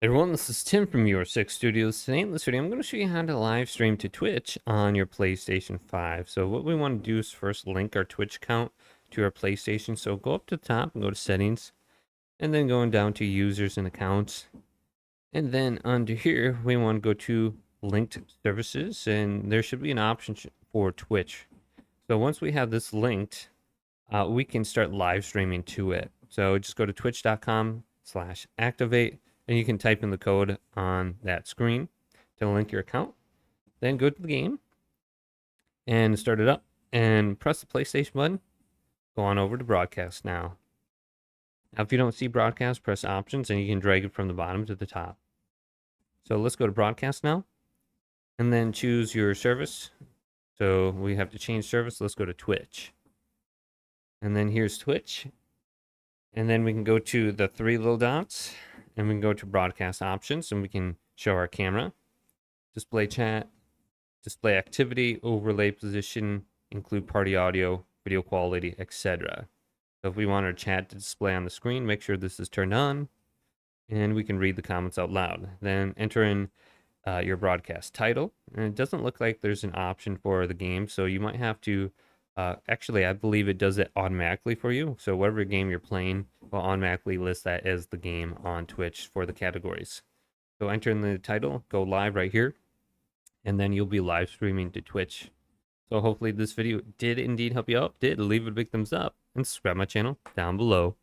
Everyone, this is Tim from Your Six Studios. Today in this video, I'm going to show you how to live stream to Twitch on your PlayStation 5. So what we want to do is first link our Twitch account to our PlayStation. So go up to the top and go to settings, and then going down to users and accounts. And then under here, we want to go to linked services, and there should be an option for Twitch. So once we have this linked, we can start live streaming to it. So just go to twitch.com/activate. And you can type in the code on that screen to link your account. Then go to the game and start it up and press the PlayStation button. Go on over to broadcast now. Now, if you don't see broadcast, press options and you can drag it from the bottom to the top. So let's go to broadcast now and then choose your service. So we have to change service. Let's go to Twitch. And then here's Twitch. And then we can go to the three little dots and we can go to broadcast options and we can show our camera, display chat, display activity, overlay position, include party audio, video quality, etc. So if we want our chat to display on the screen, make sure this is turned on and we can read the comments out loud. Then enter in your broadcast title. And it doesn't look like there's an option for the game, so you might have to actually, I believe it does it automatically for you. So whatever game you're playing will automatically list that as the game on Twitch for the categories. So enter in the title, go live right here, and then you'll be live streaming to Twitch. So hopefully this video did indeed help you out. Did leave a big thumbs up and subscribe my channel down below.